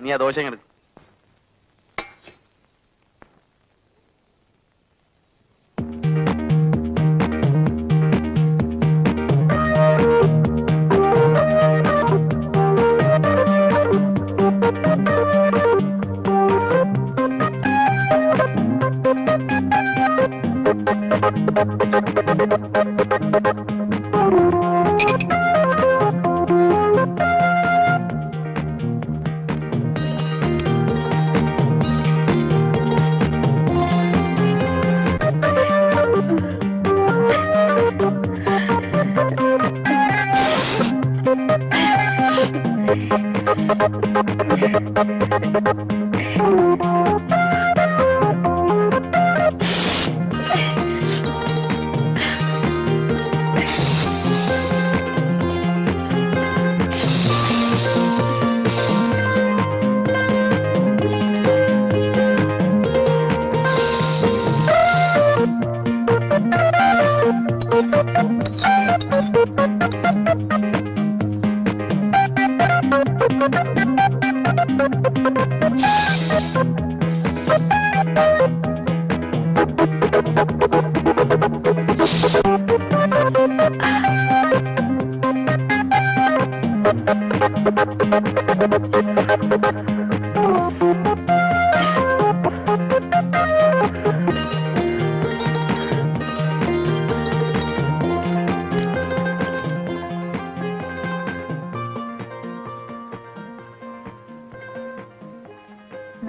നീ ആ ദോശ എടുക്കും.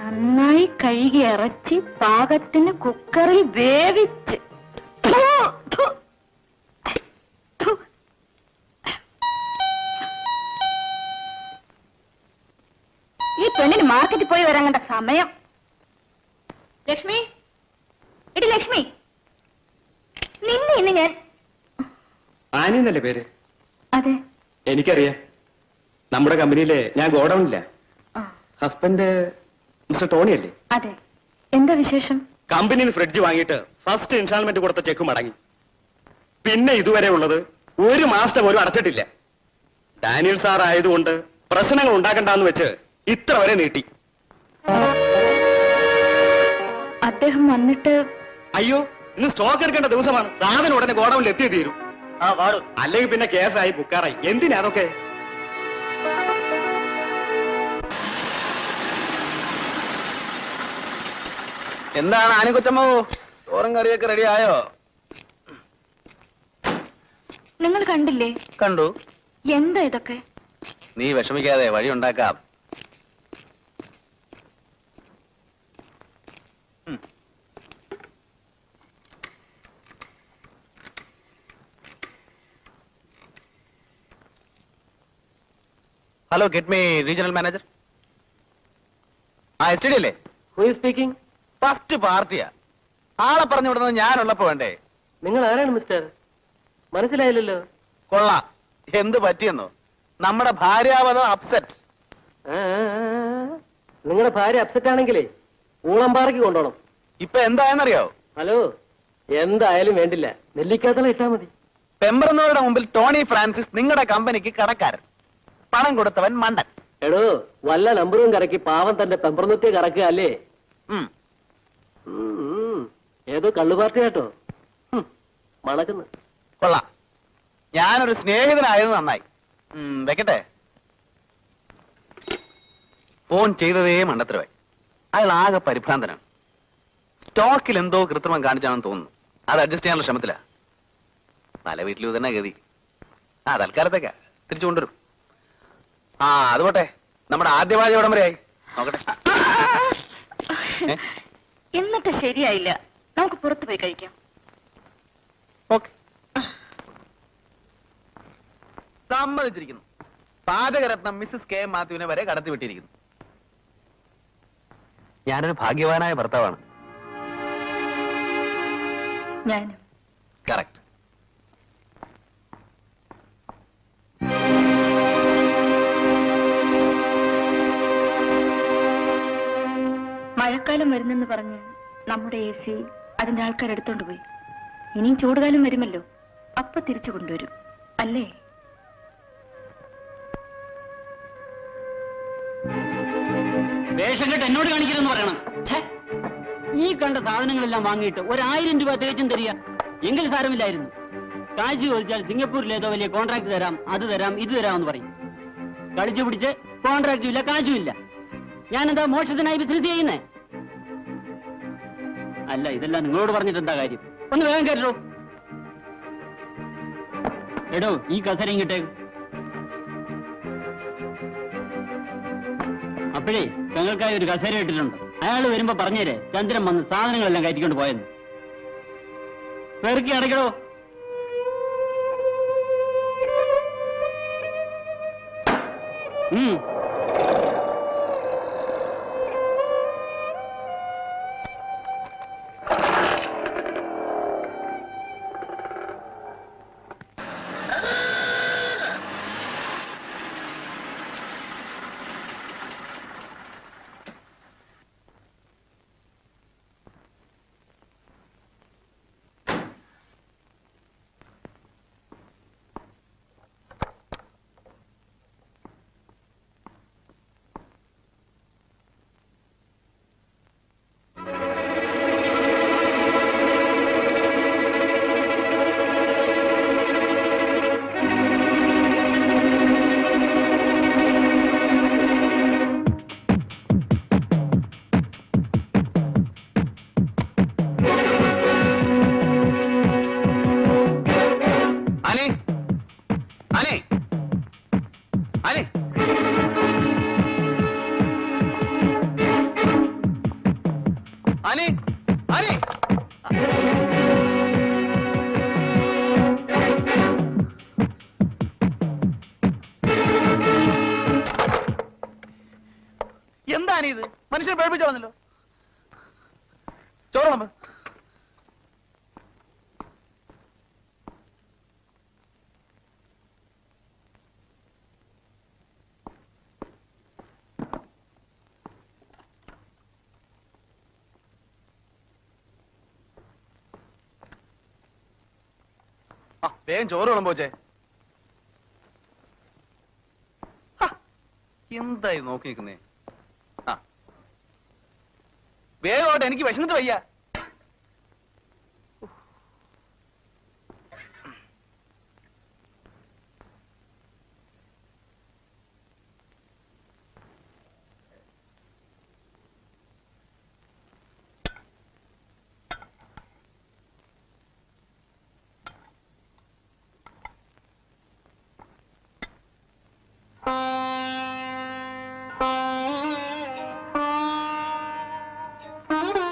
നന്നായി കഴുകി ഇറച്ചി പാകത്തിന് കുക്കറിൽ വേവിച്ച് ഈ പെണ്ണിന് മാർക്കറ്റിൽ പോയി വരാൻ കണ്ട സമയം. ലക്ഷ്മി, എടി ലക്ഷ്മി, നിന്നെ ഇന്ന് ഞാൻ. ആനി എന്നല്ലേ പേര്? അതെ, എനിക്കറിയാം. നമ്മുടെ കമ്പനിയിലെ ഞാൻ ഗോഡൌണില്ല. ഹസ്ബൻഡ് മിസ്റ്റർ ടോണി അല്ലേ? അതെ. എന്താ വിശേഷം? കമ്പനിയിൽ ഫ്രിഡ്ജ് വാങ്ങിയിട്ട് ഫസ്റ്റ് ഇൻസ്റ്റാൾമെന്റ് കൊടുത്ത ചെക്ക് മടങ്ങി. പിന്നെ ഇതുവരെ ഉള്ളത് 1 മാസത്തെ പോലും അടച്ചിട്ടില്ല. ഡാനിയൽ സാർ ആയതുകൊണ്ട് പ്രശ്നങ്ങൾ ഉണ്ടാക്കണ്ടെന്ന് വെച്ച് ഇത്ര വരെ നീട്ടി. അദ്ദേഹം വന്നിട്ട്? അയ്യോ, ഇന്ന് സ്റ്റോക്ക് എടുക്കേണ്ട ദിവസമാണ്. സാധനം ഉടനെ ഗോഡൌണിൽ എത്തി തീരും. അല്ലെങ്കിൽ പിന്നെ കേസായി ബുക്കാറായി. എന്തിനാ അതൊക്കെ? എന്താണ് ആനക്കൊച്ചമ്മോ, ചോറും കറിയൊക്കെ റെഡി ആയോ? നിങ്ങൾ കണ്ടില്ലേ? കണ്ടു. എന്താ ഇതൊക്കെ? നീ വിഷമിക്കാതെ, വഴി ഉണ്ടാക്കാം. Hello, get me regional manager. S T D അല്ലേ? Who is speaking? ഫസ്റ്റ് പാർട്ടിയാ. ആളെ പറഞ്ഞു വിടുന്നത് ഞാനുള്ളപ്പോ വേണ്ടേ? നിങ്ങൾ ആരാണ് മിസ്റ്റർ? മനസ്സിലായില്ലല്ലോ. കൊള്ളാം. എന്ത് പറ്റിയെന്നോ? നമ്മുടെ ഭാര്യാവധം അപ്സെറ്റ്. നിങ്ങളുടെ ഭാര്യ അപ്സെറ്റ് ആണെങ്കിലേ ഊളമ്പാറയ്ക്ക് കൊണ്ടുപോകണം. ഇപ്പൊ എന്തായെന്നറിയോ? ഹലോ, എന്തായാലും വേണ്ടില്ല, നെല്ലിക്കാത്തള ഇട്ടാ മതി. പെമ്പറന്നവരുടെ മുമ്പിൽ ടോണി ഫ്രാൻസിസ് നിങ്ങളുടെ കമ്പനിക്ക് കടക്കാരൻ, പണം കൊടുത്തവൻ മണ്ടൻ. എടോ, വല്ല നമ്പറും കറക്കി പാവം തന്റെ പെമ്പറന്നത്തെ കറക്കുക അല്ലേ? ഏതോ കള്ളു പാർട്ടി കേട്ടോ മണക്കുന്നു. കൊള്ളാം. ഞാനൊരു സ്നേഹിതനായത് നന്നായി. വെക്കട്ടെ. ഫോൺ ചെയ്തതേ മണ്ടത്തരവായി. അയാൾ ആകെ പരിഭ്രാന്തനാണ്. സ്റ്റോക്കിൽ എന്തോ കൃത്രിമം കാണിച്ചാണെന്ന് തോന്നുന്നു. അത് അഡ്ജസ്റ്റ് ചെയ്യാനുള്ള ശ്രമത്തിലാ. പല വീട്ടിലും തന്നെ ഗതി. തൽക്കാലത്തേക്കാ, തിരിച്ചു കൊണ്ടുവരും. അത് പോട്ടെ. നമ്മുടെ ആദ്യവാദി എവിടം വരെയായി നോക്കട്ടെ. ഇന്നത്തെ ശരിയായില്ല, നമുക്ക് പുറത്തു പോയി കഴിക്കാം. ഓക്കെ, സമ്മതിച്ചിരിക്കുന്നു. പാചകരത്നം മിസ്സസ് കെ മാത്യുവിനെ വരെ കടത്തിവിട്ടിരിക്കുന്നു. ഞാനൊരു ഭാഗ്യവാനായ ഭർത്താവാണ്. ഞാനും. കറക്റ്റ്. മഴക്കാലം വരുന്നെന്ന് പറഞ്ഞ് നമ്മുടെ AC അതിന്റെ ആൾക്കാർ എടുത്തോണ്ട് പോയി. ഇനിയും ചൂടുകാലം വരുമല്ലോ, അപ്പൊ തിരിച്ചു കൊണ്ടുവരും അല്ലേ? വേഷം കെട്ട് എന്നോട് കാണിക്കണമെന്ന് പറയണം. ഈ കണ്ട സാധനങ്ങളെല്ലാം വാങ്ങിയിട്ട് 1000 രൂപ തികച്ചും തരിക എങ്കിൽ സാരമില്ലായിരുന്നു. കാശ് ചോദിച്ചാൽ സിംഗപ്പൂരിലേതോ വലിയ കോൺട്രാക്ട് തരാം, അത് തരാം, ഇത് തരാമെന്ന് പറയും. കളിച്ചു പിടിച്ച് കോൺട്രാക്റ്റും ഇല്ല, കാശും ഇല്ല. ഞാനെന്താ മോക്ഷത്തിനായി ബിസിനസ് ചെയ്യുന്നേ? അല്ല, ഇതെല്ലാം നിങ്ങളോട് പറഞ്ഞിട്ട് എന്താ കാര്യം? ഒന്ന് വേഗം കേട്ടോ. എടോ, ഈ കസരയും കിട്ടേക്ക്. അപ്പോഴേ ഞങ്ങൾക്കായി ഒരു കസേര ഇട്ടിട്ടുണ്ട്. അയാൾ വരുമ്പോ പറഞ്ഞേരെ ചന്ദ്രൻ വന്ന് സാധനങ്ങളെല്ലാം കയറ്റിക്കൊണ്ട് പോയെന്ന്. പെറുക്കി അടയ്ക്കണോ? എന്താണിത്? മനുഷ്യനെ പേടിപ്പിച്ചു വന്നല്ലോ. ചോറ വേഗം ചോറ് വിളമ്പോച്ചേ. എന്തായി നോക്കി നിൽക്കുന്നേ? ആ വേഗോട്ടെ, എനിക്ക് വിശന്നിട്ട് വയ്യ.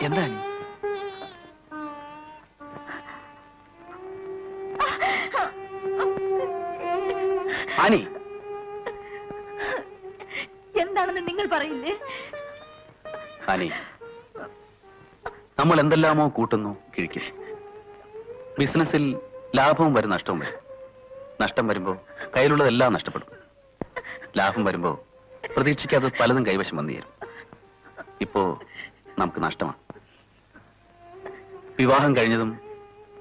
എന്താ ആനി? എന്താണെന്ന് നിങ്ങൾ പറയില്ലേ? ആനി, നമ്മൾ എന്തെല്ലാമോ കൂട്ടുന്നു, കിഴിക്കും. ബിസിനസ്സിൽ ലാഭവും വരും, നഷ്ടവും വരും. നഷ്ടം വരുമ്പോ കയ്യിലുള്ളതെല്ലാം നഷ്ടപ്പെടും. ലാഭം വരുമ്പോ പ്രതീക്ഷിക്കാതെ പലതും കൈവശം വന്നു ചേരും. ഇപ്പോ നമുക്ക് നഷ്ടമാണ്. വിവാഹം കഴിഞ്ഞതും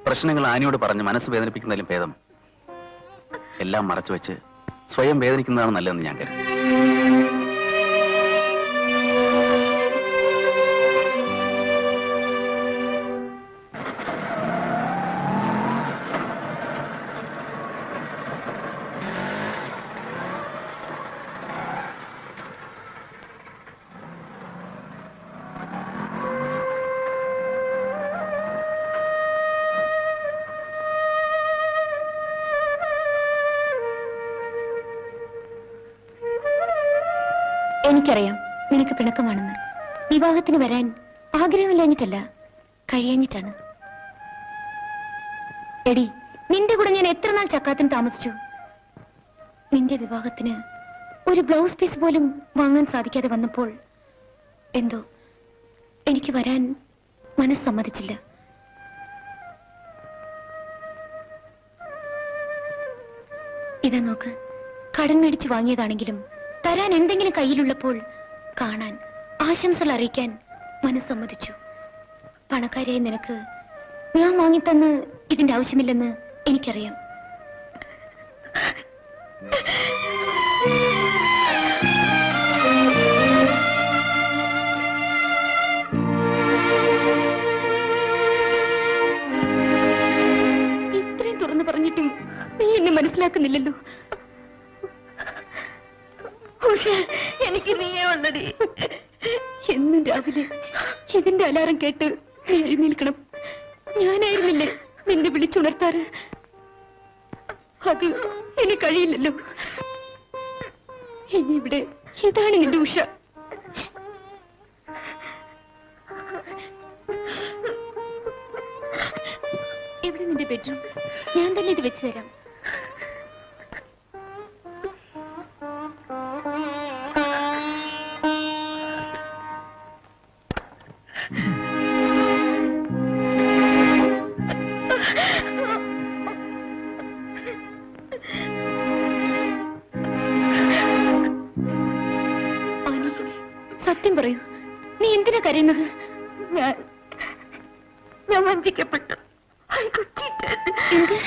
പ്രശ്നങ്ങൾ ആനിയോട് പറഞ്ഞ് മനസ്സ് വേദനിപ്പിക്കുന്നതിലും ഭേദം എല്ലാം മറച്ചു വെച്ച് സ്വയം വേദനിക്കുന്നതാണ് നല്ലതെന്ന് ഞാൻ കരുതുന്നു. എനിക്കറിയാം നിനക്ക് പിണക്കമാണെന്ന്. വിവാഹത്തിന് വരാൻ ആഗ്രഹമില്ലാഞ്ഞിട്ടല്ല, കഴിയാഞ്ഞിട്ടാണ്. എടി, നിന്റെ കൂടെ ഞാൻ എത്ര നാൾ ചക്കാത്തിന് താമസിച്ചു. നിന്റെ വിവാഹത്തിന് ഒരു ബ്ലൗസ് പീസ് പോലും വാങ്ങാൻ സാധിക്കാതെ വന്നപ്പോൾ എന്തോ എനിക്ക് വരാൻ മനസ്സമ്മതിച്ചില്ല. ഇതാ നോക്ക്, കടം മേടിച്ചു വാങ്ങിയതാണെങ്കിലും തരാൻ എന്തെങ്കിലും കയ്യിലുള്ളപ്പോൾ കാണാൻ, ആശംസകൾ അറിയിക്കാൻ മനസ്സമ്മതിച്ചു. പണക്കാരിയായി നിനക്ക് ഞാൻ വാങ്ങിത്തന്ന് ഇതിന്റെ ആവശ്യമില്ലെന്ന് എനിക്കറിയാം. ഓർക്കുന്നില്ലല്ലോ. ഉഷ, എനിക്ക് നീയേ ഉള്ളടി. എന്നും രാവിലെ ഇതിന്റെ അലാറം കേട്ട് നീ എഴുന്നേൽക്കണം. ഞാനായിരുന്നില്ലേ നിന്നെ വിളിച്ചുണർത്താറ്? അത് ഇനി കഴിയില്ലല്ലോ. ഇനി ഇവിടെ ഇതാണ് നിന്റെ ഉഷ. എവിടെ നിന്റെ ബെഡ്റൂം? ഞാൻ തന്നെ ഇത് വെച്ച് തരാം. ആനി, സത്യം പറയൂ, നീ എന്തിനാ കരയുന്നത്? ഞാൻ വഞ്ചിക്കപ്പെട്ടു. I got cheated. എന്ത്?